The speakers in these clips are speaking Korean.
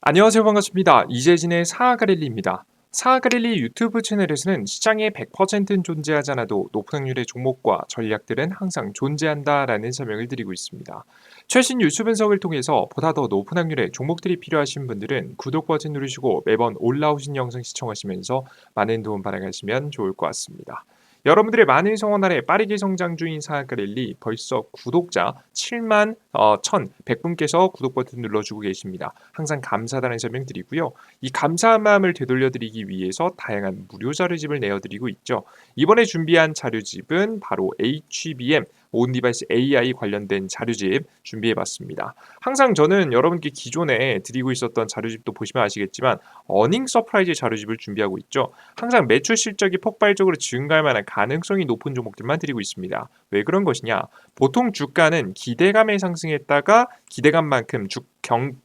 안녕하세요. 반갑습니다. 이재진의 사하가릴리입니다. 사하가릴리 유튜브 채널에서는 시장에 100%는 존재하지 않아도 높은 확률의 종목과 전략들은 항상 존재한다라는 설명을 드리고 있습니다. 최신 뉴스 분석을 통해서 보다 더 높은 확률의 종목들이 필요하신 분들은 구독 버튼 누르시고 매번 올라오신 영상 시청하시면서 많은 도움 받아가시면 좋을 것 같습니다. 여러분들의 많은 성원 아래 빠르게 성장 중인 사하가릴리 벌써 구독자 7만 1,100분께서 구독 버튼 눌러주고 계십니다. 항상 감사하다는 설명 드리고요. 이 감사한 마음을 되돌려드리기 위해서 다양한 무료 자료집을 내어드리고 있죠. 이번에 준비한 자료집은 바로 HBM 온 디바이스 AI 관련된 자료집 준비해봤습니다. 항상 저는 여러분께 기존에 드리고 있었던 자료집도 보시면 아시겠지만 어닝 서프라이즈 자료집을 준비하고 있죠. 항상 매출 실적이 폭발적으로 증가할 만한 가능성이 높은 종목들만 드리고 있습니다. 왜 그런 것이냐? 보통 주가는 기대감에 상승했다가 기대감만큼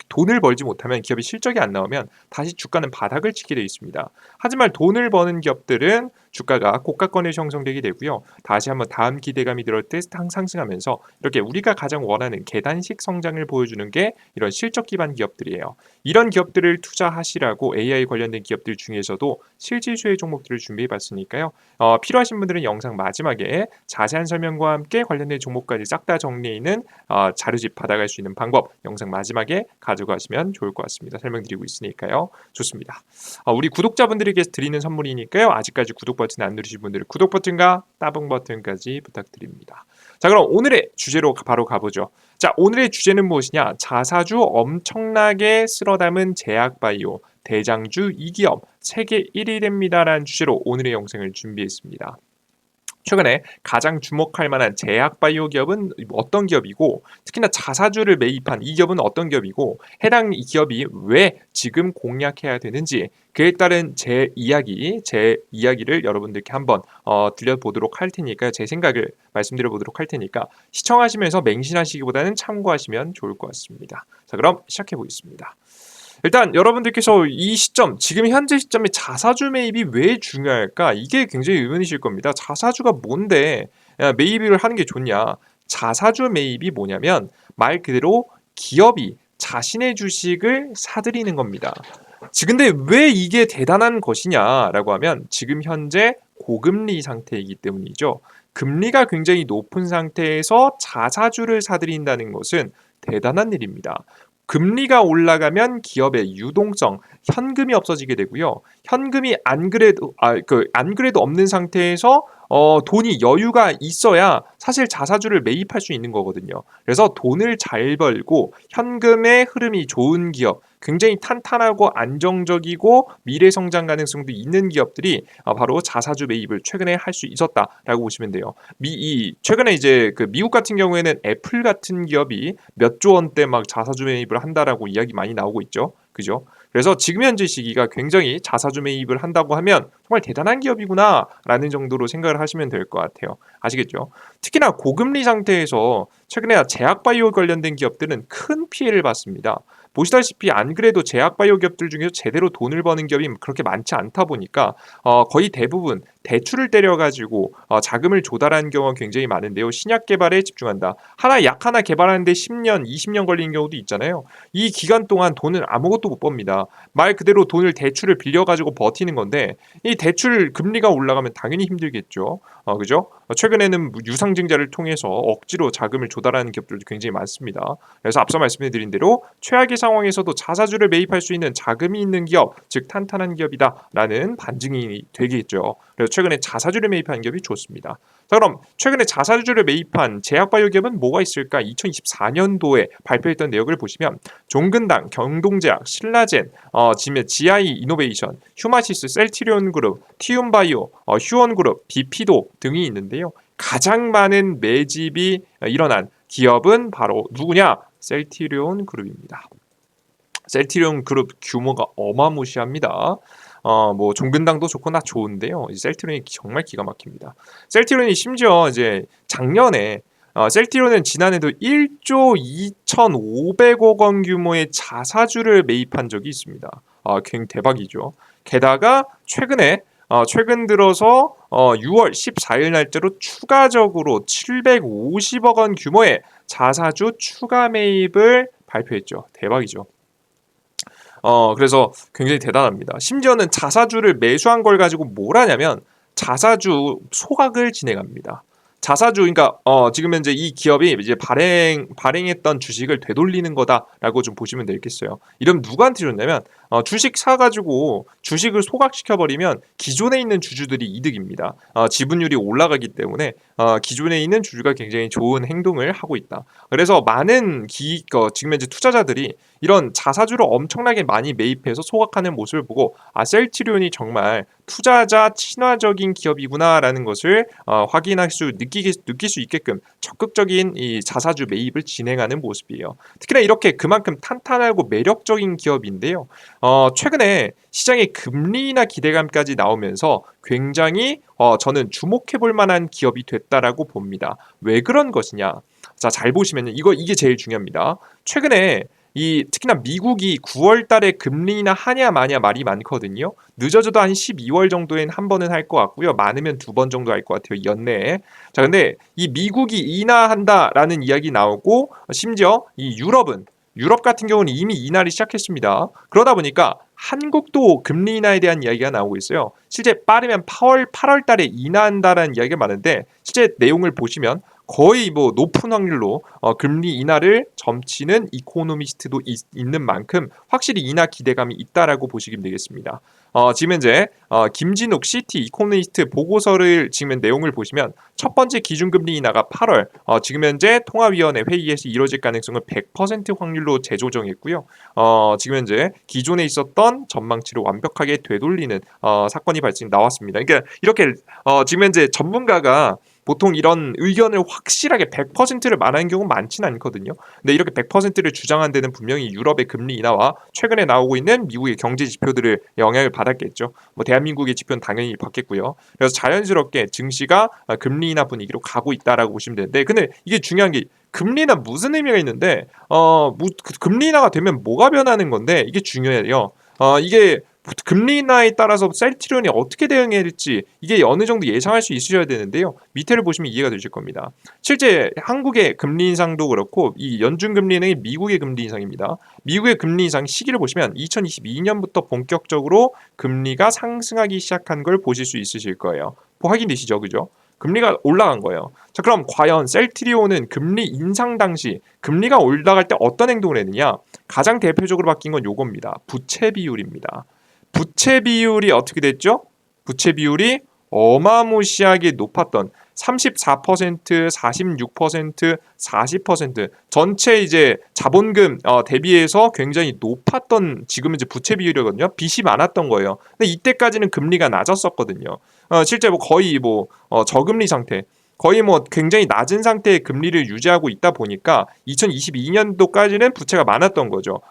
돈을 벌지 못하면 기업이 실적이 안 나오면 다시 주가는 바닥을 치게 되어 있습니다. 하지만 돈을 버는 기업들은 주가가 고가권에 형성되게 되고요. 다시 한번 다음 기대감이 들어올 때 상승하면서 이렇게 우리가 가장 원하는 계단식 성장을 보여주는 게 이런 실적 기반 기업들이에요. 이런 기업들을 투자하시라고 AI 관련된 기업들 중에서도 실지수의 종목들을 준비해 봤으니까요. 필요하신 분들은 영상 마지막에 자세한 설명과 함께 관련된 종목까지 싹 다 정리해 있는 자료집 받아갈 수 있는 방법 영상 마지막에 가져가시면 좋을 것 같습니다. 설명드리고 있으니까요. 좋습니다. 우리 구독자분들에게 드리는 선물이니까요. 아직까지 구독 버튼 안 누르신 분들은 구독 버튼과 따봉 버튼까지 부탁드립니다. 자, 그럼 오늘의 주제로 바로 가보죠. 자, 오늘의 주제는 무엇이냐? 자사주 엄청나게 쓸어담은 제약바이오 대장주 2기업 세계 1위 됩니다라는 주제로 오늘의 영상을 준비했습니다. 최근에 가장 주목할 만한 제약바이오 기업은 어떤 기업이고 특히나 자사주를 매입한 이 기업은 어떤 기업이고 해당 이 기업이 왜 지금 공략해야 되는지 그에 따른 제 이야기를 여러분들께 한번 들려보도록 할 테니까 제 생각을 말씀드려보도록 할 테니까 시청하시면서 맹신하시기보다는 참고하시면 좋을 것 같습니다. 자, 그럼 시작해 보겠습니다. 일단 여러분들께서 이 시점, 지금 현재 시점에 자사주 매입이 왜 중요할까? 이게 굉장히 의문이실 겁니다. 자사주가 뭔데 매입을 하는 게 좋냐? 자사주 매입이 뭐냐면 말 그대로 기업이 자신의 주식을 사들이는 겁니다. 근데 왜 이게 대단한 것이냐라고 하면 지금 현재 고금리 상태이기 때문이죠. 금리가 굉장히 높은 상태에서 자사주를 사들인다는 것은 대단한 일입니다. 금리가 올라가면 기업의 유동성, 현금이 없어지게 되고요. 현금이 안 그래도 없는 상태에서 돈이 여유가 있어야 사실 자사주를 매입할 수 있는 거거든요. 그래서 돈을 잘 벌고 현금의 흐름이 좋은 기업, 굉장히 탄탄하고 안정적이고 미래 성장 가능성도 있는 기업들이 바로 자사주 매입을 최근에 할 수 있었다라고 보시면 돼요. 최근에 이제 그 미국 같은 경우에는 애플 같은 기업이 몇 조 원대 막 자사주 매입을 한다라고 이야기 많이 나오고 있죠. 그죠? 그래서 지금 현재 시기가 굉장히 자사주 매입을 한다고 하면 정말 대단한 기업이구나라는 정도로 생각을 하시면 될 것 같아요. 아시겠죠? 특히나 고금리 상태에서 최근에 제약바이오 관련된 기업들은 큰 피해를 봤습니다. 보시다시피 안 그래도 제약바이오 기업들 중에서 제대로 돈을 버는 기업이 그렇게 많지 않다 보니까 거의 대부분 대출을 때려가지고 자금을 조달하는 경우가 굉장히 많은데요. 신약 개발에 집중한다. 약 하나 개발하는데 10년, 20년 걸리는 경우도 있잖아요. 이 기간 동안 돈을 아무것도 못 법니다. 말 그대로 돈을 대출을 빌려가지고 버티는 건데 이 대출 금리가 올라가면 당연히 힘들겠죠. 그죠? 최근에는 유상증자를 통해서 억지로 자금을 조달하는 기업들도 굉장히 많습니다. 그래서 앞서 말씀드린 대로 최악의 상황에서도 자사주를 매입할 수 있는 자금이 있는 기업, 즉 탄탄한 기업이다라는 반증이 되겠죠. 그래서 최근에 자사주를 매입한 기업이 좋습니다. 자, 그럼 최근에 자사주를 매입한 제약바이오 기업은 뭐가 있을까? 2024년도에 발표했던 내역을 보시면 종근당, 경동제약, 신라젠, GI 이노베이션, 휴마시스, 셀트리온 그룹, 티움바이오, 휴원그룹, 비피도 등이 있는데요. 가장 많은 매집이 일어난 기업은 바로 누구냐? 셀트리온 그룹입니다. 셀트리온 그룹 규모가 어마무시합니다. 뭐 종근당도 좋고 나 좋은데요. 셀트리온이 정말 기가 막힙니다. 셀트리온이 심지어 이제 작년에 셀트리온은 지난해도 1조 2,500억 원 규모의 자사주를 매입한 적이 있습니다. 굉장히 대박이죠. 게다가 최근 들어서 6월 14일 날짜로 추가적으로 750억 원 규모의 자사주 추가 매입을 발표했죠. 대박이죠. 그래서 굉장히 대단합니다. 심지어는 자사주를 매수한 걸 가지고 뭘 하냐면 자사주 소각을 진행합니다. 자사주 그러니까 지금 현재 이 기업이 이제 발행했던 주식을 되돌리는 거다라고 좀 보시면 되겠어요. 이러면 누구한테 줬냐면 주식 사가지고 주식을 소각시켜 버리면 기존에 있는 주주들이 이득입니다. 지분율이 올라가기 때문에 기존에 있는 주주가 굉장히 좋은 행동을 하고 있다. 그래서 많은 지금 현재 투자자들이 이런 자사주를 엄청나게 많이 매입해서 소각하는 모습을 보고 셀트리온이 정말 투자자 친화적인 기업이구나라는 것을 느낄 수 있게끔 적극적인 이 자사주 매입을 진행하는 모습이에요. 특히나 이렇게 그만큼 탄탄하고 매력적인 기업인데요. 최근에 시장에 금리 인하 기대감까지 나오면서 굉장히 저는 주목해 볼 만한 기업이 됐다라고 봅니다. 왜 그런 것이냐? 자, 잘 보시면요. 이게 제일 중요합니다. 최근에 특히나 미국이 9월 달에 금리 인하 하냐 마냐 말이 많거든요. 늦어져도 한 12월 정도엔 한 번은 할 것 같고요. 많으면 두 번 정도 할 것 같아요. 연내에. 자, 근데 이 미국이 인하한다라는 이야기 나오고 심지어 이 유럽 같은 경우는 이미 인하를 시작했습니다. 그러다 보니까 한국도 금리 인하에 대한 이야기가 나오고 있어요. 실제 빠르면 8월 달에 인하한다라는 이야기가 많은데 실제 내용을 보시면 거의 뭐 높은 확률로 금리 인하를 점치는 이코노미스트도 있는 만큼 확실히 인하 기대감이 있다라고 보시면 되겠습니다. 지금 현재 김진욱 CT 이코노미스트 보고서를 지금 내용을 보시면 첫 번째 기준금리 인하가 8월 지금 현재 통화위원회 회의에서 이루어질 가능성을 100% 확률로 재조정했고요. 지금 현재 기존에 있었던 전망치를 완벽하게 되돌리는 사건이 나왔습니다. 그러니까 이렇게 지금 현재 전문가가 보통 이런 의견을 확실하게 100%를 말하는 경우는 많지는 않거든요. 근데 이렇게 100%를 주장한 데는 분명히 유럽의 금리 인하와 최근에 나오고 있는 미국의 경제 지표들을 영향을 받았겠죠. 뭐 대한민국의 지표는 당연히 받겠고요. 그래서 자연스럽게 증시가 금리 인하 분위기로 가고 있다라고 보시면 되는데, 근데 이게 중요한 게 금리 인하 무슨 의미가 있는데 금리 인하가 되면 뭐가 변하는 건데 이게 중요해요. 이게 금리 인하에 따라서 셀트리온이 어떻게 대응해야 될지 이게 어느 정도 예상할 수 있으셔야 되는데요. 밑에를 보시면 이해가 되실 겁니다. 실제 한국의 금리 인상도 그렇고 이 연준금리은행이 미국의 금리 인상입니다. 미국의 금리 인상 시기를 보시면 2022년부터 본격적으로 금리가 상승하기 시작한 걸 보실 수 있으실 거예요. 확인되시죠? 그죠? 금리가 올라간 거예요. 자, 그럼 과연 셀트리온은 금리 인상 당시 금리가 올라갈 때 어떤 행동을 했느냐? 가장 대표적으로 바뀐 건 요겁니다. 부채 비율입니다. 부채 비율이 어떻게 됐죠? 부채 비율이 어마무시하게 높았던 34%, 46%, 40% 전체 이제 자본금 대비해서 굉장히 높았던 지금은 이제 부채 비율이거든요. 빚이 많았던 거예요. 근데 이때까지는 금리가 낮았었거든요. 실제 뭐 거의 저금리 상태. 거의 굉장히 낮은 상태의 금리를 유지하고 있다 보니까 2022년도까지는 부채가 많았던 거죠.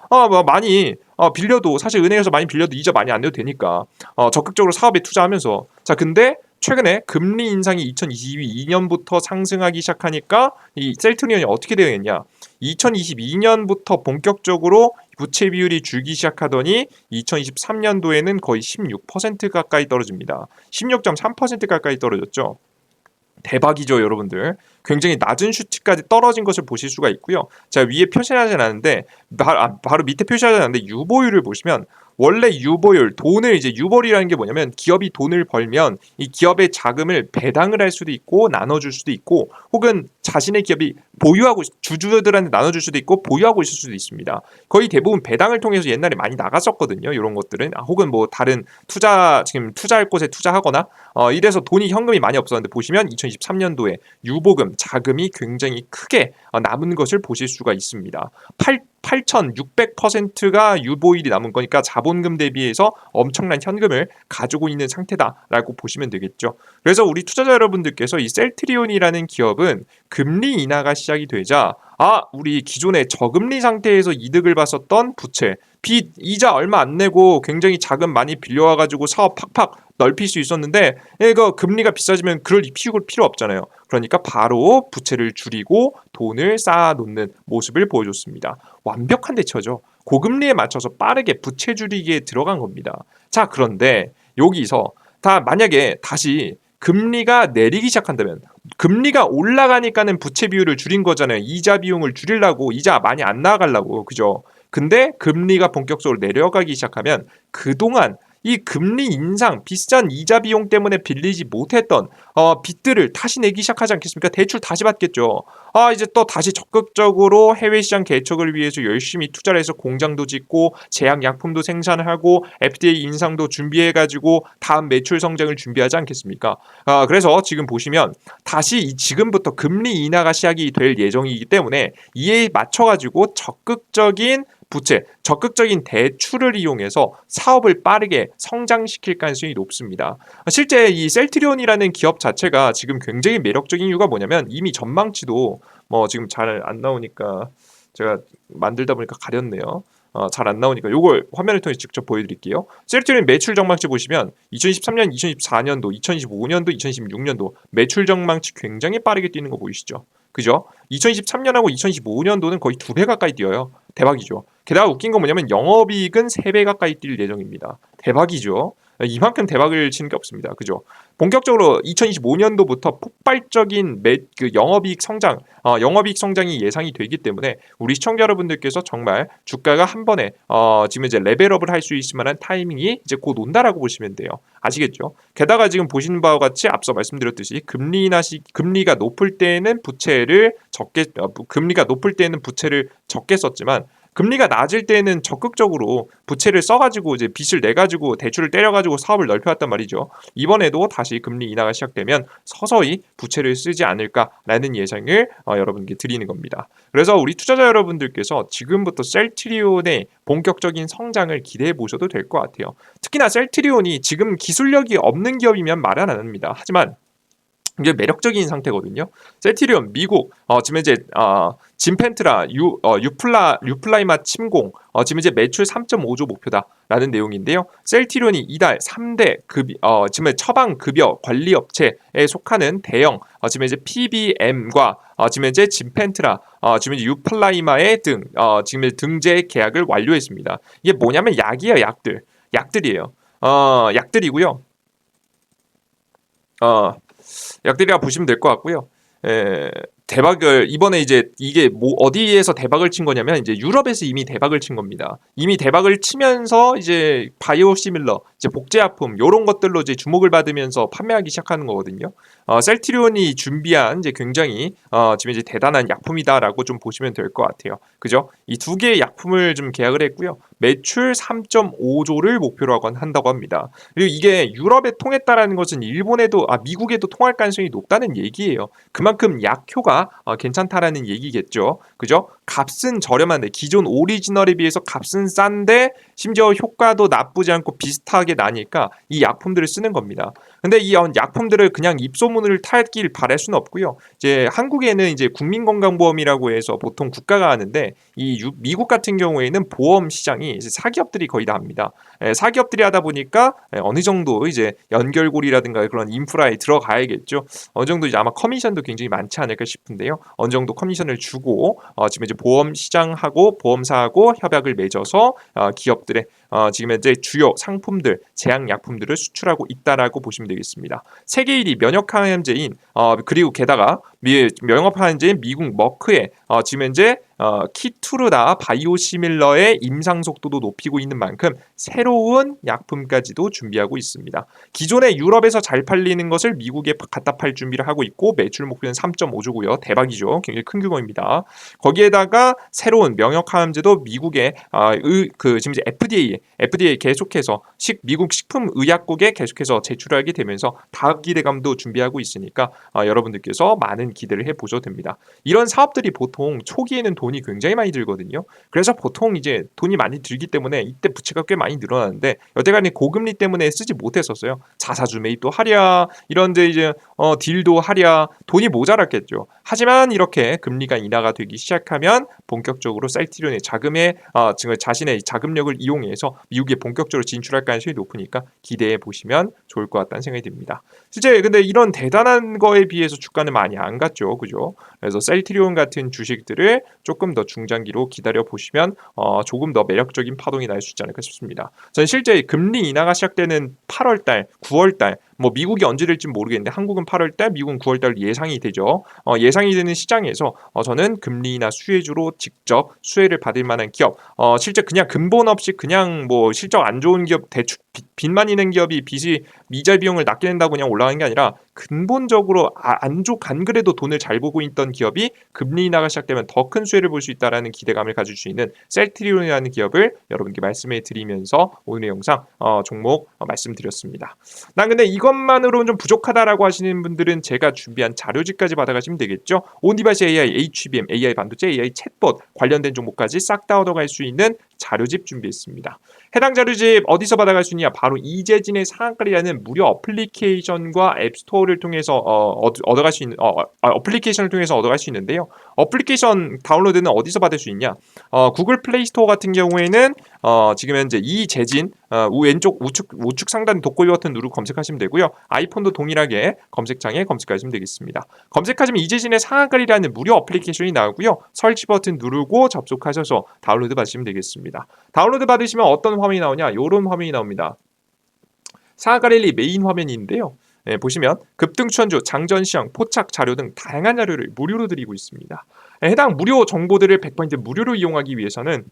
많이 빌려도 사실 은행에서 많이 빌려도 이자 많이 안 내도 되니까 적극적으로 사업에 투자하면서 자 근데 최근에 금리 인상이 2022년부터 상승하기 시작하니까 이 셀트리온이 어떻게 되었냐? 2022년부터 본격적으로 부채 비율이 줄기 시작하더니 2023년도에는 거의 16% 가까이 떨어집니다. 16.3% 가까이 떨어졌죠. 대박이죠, 여러분들. 굉장히 낮은 수치까지 떨어진 것을 보실 수가 있고요. 자, 위에 표시하지 않았는데 바로 밑에 표시하지 않았는데 유보율을 보시면 원래 유보율, 유보율이라는 게 뭐냐면 기업이 돈을 벌면 이 기업의 자금을 배당을 할 수도 있고 나눠줄 수도 있고 혹은 자신의 기업이 주주들한테 나눠줄 수도 있고 보유하고 있을 수도 있습니다. 거의 대부분 배당을 통해서 옛날에 많이 나갔었거든요. 이런 것들은 혹은 다른 지금 투자할 곳에 투자하거나 이래서 현금이 많이 없었는데 보시면 2023년도에 유보금, 자금이 굉장히 크게 남은 것을 보실 수가 있습니다. 8,600%가 유보율이 남은 거니까 자본금 대비해서 엄청난 현금을 가지고 있는 상태다라고 보시면 되겠죠. 그래서 우리 투자자 여러분들께서 이 셀트리온이라는 기업은 금리 인하가 시작이 되자 우리 기존에 저금리 상태에서 이득을 봤었던 부채, 빚, 이자 얼마 안 내고 굉장히 자금 많이 빌려와가지고 사업 팍팍 넓힐 수 있었는데 이거 금리가 비싸지면 그럴 필요 없잖아요. 그러니까 바로 부채를 줄이고 돈을 쌓아놓는 모습을 보여줬습니다. 완벽한 대처죠. 고금리에 맞춰서 빠르게 부채 줄이기에 들어간 겁니다. 자, 그런데 여기서 만약에 다시 금리가 내리기 시작한다면 금리가 올라가니까는 부채 비율을 줄인 거잖아요. 이자 비용을 줄이려고 이자 많이 안 나가려고 그죠? 근데 금리가 본격적으로 내려가기 시작하면 그동안 이 금리 인상, 비싼 이자 비용 때문에 빌리지 못했던 빚들을 다시 내기 시작하지 않겠습니까? 대출 다시 받겠죠. 이제 또 다시 적극적으로 해외 시장 개척을 위해서 열심히 투자를 해서 공장도 짓고 제약 약품도 생산을 하고 FDA 인상도 준비해 가지고 다음 매출 성장을 준비하지 않겠습니까? 그래서 지금 보시면 다시 지금부터 금리 인하가 시작이 될 예정이기 때문에 이에 맞춰 가지고 적극적인 부채, 적극적인 대출을 이용해서 사업을 빠르게 성장시킬 가능성이 높습니다. 실제 이 셀트리온이라는 기업 자체가 지금 굉장히 매력적인 이유가 뭐냐면 이미 전망치도 지금 잘 안 나오니까 제가 만들다 보니까 가렸네요. 잘 안 나오니까 요걸 화면을 통해 직접 보여드릴게요. 셀트리온 매출 전망치 보시면 2013년, 2024년도, 2025년도, 2026년도 매출 전망치 굉장히 빠르게 뛰는 거 보이시죠? 그죠? 2023년하고 2025년도는 거의 2배 가까이 뛰어요. 대박이죠. 게다가 웃긴 건 뭐냐면 영업이익은 3배 가까이 뛸 예정입니다. 대박이죠. 이만큼 대박을 치는 게 없습니다. 그죠? 본격적으로 2025년도부터 폭발적인 영업이익 성장, 영업이익 성장이 예상이 되기 때문에 우리 시청자 여러분들께서 정말 주가가 한 번에 지금 이제 레벨업을 할 수 있을 만한 타이밍이 이제 곧 온다라고 보시면 돼요. 아시겠죠? 게다가 지금 보시는 바와 같이 앞서 말씀드렸듯이 금리가 높을 때는 금리가 높을 때는 부채를 적게 썼지만 금리가 낮을 때는 적극적으로 부채를 써가지고 이제 빚을 내가지고 대출을 때려가지고 사업을 넓혀왔단 말이죠. 이번에도 다시 금리 인하가 시작되면 서서히 부채를 쓰지 않을까라는 예상을 여러분께 드리는 겁니다. 그래서 우리 투자자 여러분들께서 지금부터 셀트리온의 본격적인 성장을 기대해 보셔도 될 것 같아요. 특히나 셀트리온이 지금 기술력이 없는 기업이면 말은 안 합니다. 하지만 이게 매력적인 상태거든요. 셀트리온 미국 지금 이제 진펜트라 유플라이마 침공 지금 이제 매출 3.5조 목표다라는 내용인데요. 셀트리온이 이달 3대 지금 처방 급여 관리 업체에 속하는 대형 지금 이제 PBM과 지금 이제 진펜트라 지금 이제 유플라이마의 지금 등재 계약을 완료했습니다. 이게 뭐냐면 약이에요, 약들이에요. 약들이고요. 약들이라 보시면 될 것 같고요. 대박을 이번에 이제 이게 어디에서 대박을 친 거냐면 이제 유럽에서 이미 대박을 친 겁니다. 이미 대박을 치면서 이제 바이오시밀러, 이제 복제약품 이런 것들로 이제 주목을 받으면서 판매하기 시작하는 거거든요. 셀트리온이 준비한 이제 굉장히 지금 이제 대단한 약품이다라고 좀 보시면 될 것 같아요. 그죠? 이 두 개의 약품을 좀 계약을 했고요. 매출 3.5조를 목표로 한다고 합니다. 그리고 이게 유럽에 통했다라는 것은 미국에도 통할 가능성이 높다는 얘기예요. 그만큼 약효가 괜찮다라는 얘기겠죠. 그죠? 값은 저렴한데 기존 오리지널에 비해서 값은 싼데 심지어 효과도 나쁘지 않고 비슷하게 나니까 이 약품들을 쓰는 겁니다. 근데 이 약품들을 그냥 입소문을 타길 바랄 수는 없고요. 이제 한국에는 이제 국민건강보험이라고 해서 보통 국가가 하는데 미국 같은 경우에는 보험 시장이 이제 사기업들이 거의 다 합니다. 사기업들이 하다 보니까 어느 정도 이제 연결고리라든가 그런 인프라에 들어가야겠죠. 어느 정도 이제 아마 커미션도 굉장히 많지 않을까 싶은데요. 어느 정도 커미션을 주고 지금 이제 보험 시장하고 보험사하고 협약을 맺어서 기업들의 지금 현재 주요 상품들, 제약약품들을 수출하고 있다라고 보시면 되겠습니다. 세계 1위 면역항암제인 그리고 게다가 면역항암제인 미국 머크의 지금 현재 키투르나 바이오시밀러의 임상 속도도 높이고 있는 만큼 새로운 약품까지도 준비하고 있습니다. 기존에 유럽에서 잘 팔리는 것을 미국에 갖다 팔 준비를 하고 있고 매출 목표는 3.5조고요. 대박이죠. 굉장히 큰 규모입니다. 거기에다가 새로운 명역항암제도 미국의 지금 이제 FDA 계속해서 미국 식품의약국에 계속해서 제출하게 되면서 다음 기대감도 준비하고 있으니까 여러분들께서 많은 기대를 해보셔도 됩니다. 이런 사업들이 보통 초기에는 돈이 굉장히 많이 들거든요. 그래서 보통 이제 돈이 많이 들기 때문에 이때 부채가 꽤 많이 늘어나는데 여태까지 고금리 때문에 쓰지 못했었어요. 자사주 매입도 하랴 이런데 이제 딜도 하랴 돈이 모자랐겠죠. 하지만 이렇게 금리가 인하가 되기 시작하면 본격적으로 셀트리온의 지금 자신의 자금력을 이용해서 미국에 본격적으로 진출할 가능성이 높으니까 기대해 보시면 좋을 것 같다는 생각이 듭니다. 실제 근데 이런 대단한 거에 비해서 주가는 많이 안 갔죠, 그죠? 그래서 셀트리온 같은 주식들을 조금 더 중장기로 기다려 보시면 조금 더 매력적인 파동이 날 수 있지 않을까 싶습니다. 저는 실제 금리 인하가 시작되는 8월달, 9월달 뭐 미국이 언제 될지 모르겠는데 한국은 8월 달, 미국은 9월 달 예상이 되죠. 예상이 되는 시장에서 저는 금리나 수혜주로 직접 수혜를 받을 만한 기업, 실제 그냥 근본 없이 그냥 뭐 실적 안 좋은 기업 대출 빚만 있는 기업이 빚이 이자 비용을 낮게 낸다고 그냥 올라가는 게 아니라 근본적으로 안 그래도 돈을 잘 보고 있던 기업이 금리 인하가 시작되면 더 큰 수혜를 볼 수 있다라는 기대감을 가질 수 있는 셀트리온이라는 기업을 여러분께 말씀해 드리면서 오늘의 영상 종목 말씀드렸습니다. 난 근데 이것만으로는 좀 부족하다라고 하시는 분들은 제가 준비한 자료집까지 받아가시면 되겠죠. 온디바이스 AI, HBM, AI 반도체, AI 챗봇 관련된 종목까지 싹 다 얻어갈 수 있는 자료집 준비했습니다. 해당 자료집 어디서 받아갈 수 있냐? 바로 이재진의 상한가리라는 무료 어플리케이션과 앱스토어를 통해서 얻어갈 수 있는 어플리케이션을 통해서 얻어갈 수 있는데요. 어플리케이션 다운로드는 어디서 받을 수 있냐? 구글 플레이 스토어 같은 경우에는 지금 현재 이재진 왼쪽 우측 상단 돋보기 버튼 누르고 검색하시면 되고요. 아이폰도 동일하게 검색창에 검색하시면 되겠습니다. 검색하시면 이재진의 상한가리라는 무료 어플리케이션이 나오고요. 설치 버튼 누르고 접속하셔서 다운로드 받으시면 되겠습니다. 다운로드 받으시면 어떤 화면이 나오냐? 이런 화면이 나옵니다. 상한가리 메인 화면인데요. 네, 보시면 급등추천주, 장전시황, 포착 자료 등 다양한 자료를 무료로 드리고 있습니다. 해당 무료 정보들을 100% 무료로 이용하기 위해서는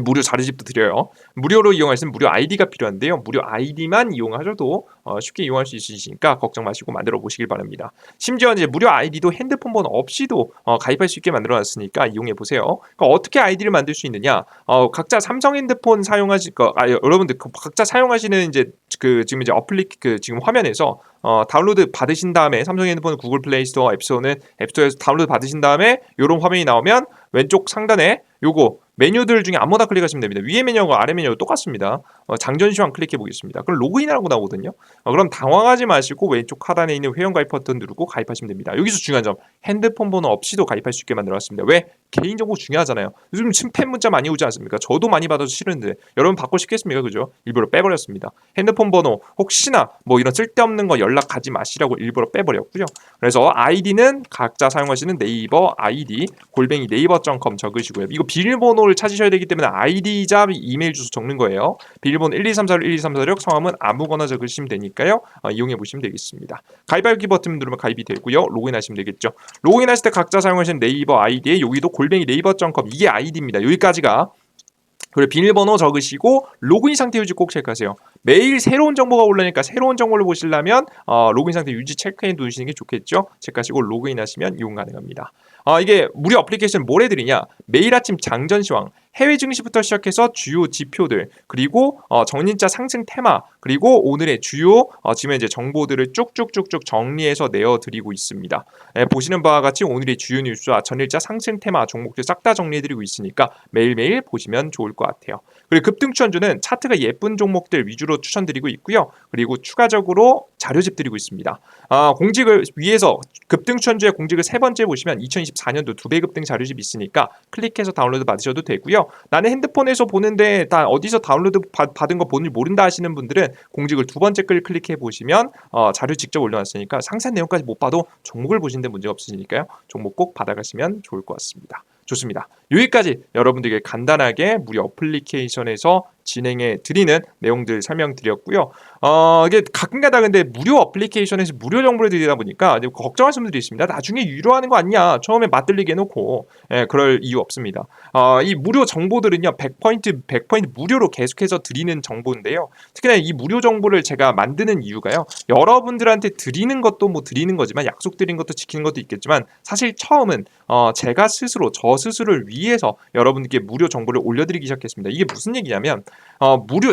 무료 자료집도 드려요. 무료로 이용할 수 있는 무료 아이디가 필요한데요. 무료 아이디만 이용하셔도 쉽게 이용할 수 있으시니까 걱정 마시고 만들어 보시길 바랍니다. 심지어 이제 무료 아이디도 핸드폰 번호 없이도 가입할 수 있게 만들어 놨으니까 이용해 보세요. 그러니까 어떻게 아이디를 만들 수 있느냐? 각자 삼성 핸드폰 여러분들 각자 사용하시는 이제 지금 이제 지금 화면에서 다운로드 받으신 다음에 삼성 핸드폰 구글 플레이 스토어 앱스토어는 앱스토어에서 다운로드 받으신 다음에 이런 화면이 나오면 왼쪽 상단에 요거 메뉴들 중에 아무나 클릭하시면 됩니다. 위에 메뉴하고 아래 메뉴가 똑같습니다. 장전시황 클릭해 보겠습니다. 그럼 로그인이라고 나오거든요. 그럼 당황하지 마시고 왼쪽 하단에 있는 회원가입 버튼 누르고 가입하시면 됩니다. 여기서 중요한 점, 핸드폰 번호 없이도 가입할 수 있게 만들어놨습니다. 왜? 개인정보 중요하잖아요. 요즘 스팸 문자 많이 오지 않습니까? 저도 많이 받아서 싫은데 여러분 받고 싶겠습니까? 그죠? 일부러 빼버렸습니다. 핸드폰 번호 혹시나 뭐 이런 쓸데없는 거 연락하지 마시라고 일부러 빼버렸고요. 그래서 아이디는 각자 사용하시는 네이버 아이디 골뱅이 네이버.com 적으시고요. 이거 비밀번호를 찾으셔야 되기 때문에 아이디자 이메일 주소 적는 거예요. 비밀번호 12346 성함은 아무거나 적으시면 되니까요. 이용해 보시면 되겠습니다. 가입하기 버튼 누르면 가입이 되고요. 로그인하시면 되겠죠. 로그인하실 때 각자 사용하시는 네이버 아이디에 여기도 골뱅이 네이버.com 이게 아이디입니다. 여기까지가. 그리고 비밀번호 적으시고 로그인 상태 유지 꼭 체크하세요. 매일 새로운 정보가 올라오니까 새로운 정보를 보시려면 로그인 상태 유지 체크해 두시는 게 좋겠죠. 체크하시고 로그인하시면 이용 가능합니다. 이게 무료 어플리케이션 뭘 해드리냐? 매일 아침 장전시황, 해외 증시부터 시작해서 주요 지표들, 그리고 정린자 상승 테마, 그리고 오늘의 주요 지금 이제 정보들을 쭉쭉쭉쭉 정리해서 내어드리고 있습니다. 보시는 바와 같이 오늘의 주요 뉴스와 전일자 상승 테마 종목들 싹 다 정리해드리고 있으니까 매일매일 보시면 좋을 것 같아요. 그리고 급등 추천주는 차트가 예쁜 종목들 위주로 추천드리고 있고요. 그리고 추가적으로 자료집 드리고 있습니다. 공직을 위해서 급등 추천주의 공직을 세 번째 보시면 2024년도 2배 급등 자료집 있으니까 클릭해서 다운로드 받으셔도 되고요. 나는 핸드폰에서 보는데 다 어디서 다운로드 받은 거 모른다 하시는 분들은 공직을 두 번째 글 클릭해 보시면 자료 직접 올려놨으니까 상세한 내용까지 못 봐도 종목을 보시는데 문제 없으시니까요. 종목 꼭 받아가시면 좋을 것 같습니다. 좋습니다. 여기까지 여러분들에게 간단하게 무료 어플리케이션에서 진행해 드리는 내용들 설명드렸고요. 이게 가끔가다 근데 무료 어플리케이션에서 무료 정보를 드리다 보니까 걱정하시는 분들이 있습니다. 나중에 유료하는 거 아니냐? 처음에 맞들리게 해놓고 그럴 이유 없습니다. 이 무료 정보들은요 100% 무료로 계속해서 드리는 정보인데요. 특히나 이 무료 정보를 제가 만드는 이유가요. 여러분들한테 드리는 것도 뭐 드리는 거지만 약속 드린 것도 지키는 것도 있겠지만 사실 처음은 제가 스스로 저 스스로를 위해서 여러분들께 무료 정보를 올려드리기 시작했습니다. 이게 무슨 얘기냐면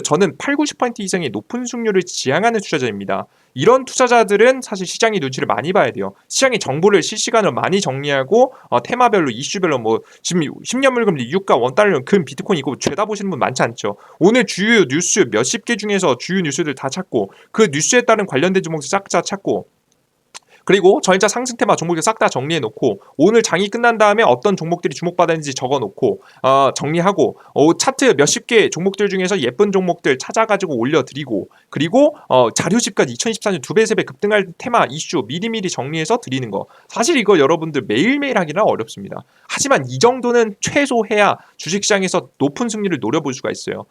저는 80-90% 이상의 높은 수익률을 지향하는 투자자입니다. 이런 투자자들은 사실 시장의 눈치를 많이 봐야 돼요. 시장의 정보를 실시간으로 많이 정리하고 테마별로 이슈별로 뭐 지금 10년 물금리 유가 원달러 금 비트코인 이거 죄다 보시는 분 많지 않죠. 오늘 주요 뉴스 몇십 개 중에서 주요 뉴스들 다 찾고 그 뉴스에 따른 관련된 종목들 싹 다 찾고 그리고 전일자 상승 테마 종목을 싹 다 정리해 놓고 오늘 장이 끝난 다음에 어떤 종목들이 주목받았는지 적어 놓고 정리하고 차트 몇십 개 종목들 중에서 예쁜 종목들 찾아가지고 올려드리고 그리고 자료집까지 2024년 2배 3배 급등할 테마 이슈 미리미리 정리해서 드리는 거 사실 이거 여러분들 매일매일 하기는 어렵습니다. 하지만 이 정도는 최소해야 주식시장에서 높은 승리를 노려볼 수가 있어요.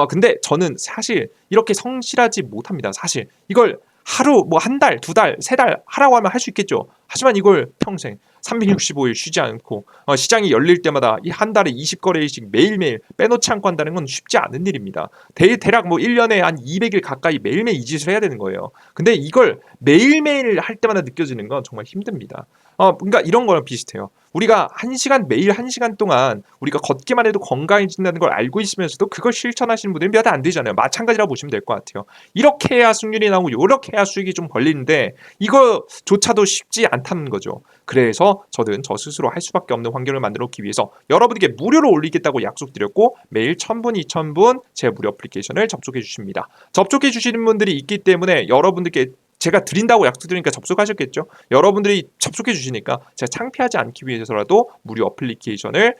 근데 저는 사실 이렇게 성실하지 못합니다. 사실 이걸 하루 뭐 한 달, 두 달, 세 달 하라고 하면 할 수 있겠죠. 하지만 이걸 평생 365일 쉬지 않고 시장이 열릴 때마다 이 한 달에 20거래일씩 매일매일 빼놓지 않고 한다는 건 쉽지 않은 일입니다. 대략 뭐 1년에 한 200일 가까이 매일매일 이 짓을 해야 되는 거예요. 근데 이걸 매일매일 할 때마다 느껴지는 건 정말 힘듭니다. 그러니까 이런 거랑 비슷해요. 우리가 매일 1시간 동안 우리가 걷기만 해도 건강해진다는 걸 알고 있으면서도 그걸 실천하시는 분들이 몇 안 되잖아요. 마찬가지라고 보시면 될 것 같아요. 이렇게 해야 승률이 나오고 이렇게 해야 수익이 좀 벌리는데 이거조차도 쉽지 않다는 거죠. 그래서 저는 저 스스로 할 수밖에 없는 환경을 만들어 놓기 위해서 여러분에게 무료로 올리겠다고 약속드렸고 매일 1000분, 2000분 제 무료 애플리케이션을 접속해 주십니다. 접속해 주시는 분들이 있기 때문에 여러분들께 제가 드린다고 약속드리니까 접속하셨겠죠. 여러분들이 접속해 주시니까 제가 창피하지 않기 위해서라도 무료 어플리케이션을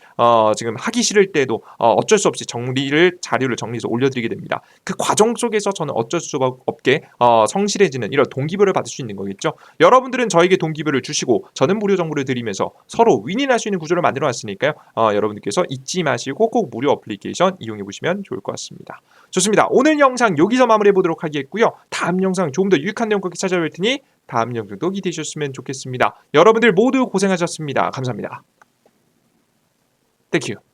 지금 하기 싫을 때도 어쩔 수 없이 자료를 정리해서 올려드리게 됩니다. 그 과정 속에서 저는 어쩔 수 없게 성실해지는 이런 동기부여를 받을 수 있는 거겠죠. 여러분들은 저에게 동기부여를 주시고 저는 무료 정보를 드리면서 서로 윈윈할 수 있는 구조를 만들어 놨으니까요. 여러분들께서 잊지 마시고 꼭 무료 어플리케이션 이용해 보시면 좋을 것 같습니다. 좋습니다. 오늘 영상 여기서 마무리해 보도록 하겠고요. 다음 영상 조금 더 유익한 내용과 찾아뵐 테니 다음 영상도 기대해 주셨으면 좋겠습니다. 여러분들 모두 고생하셨습니다. 감사합니다. 땡큐.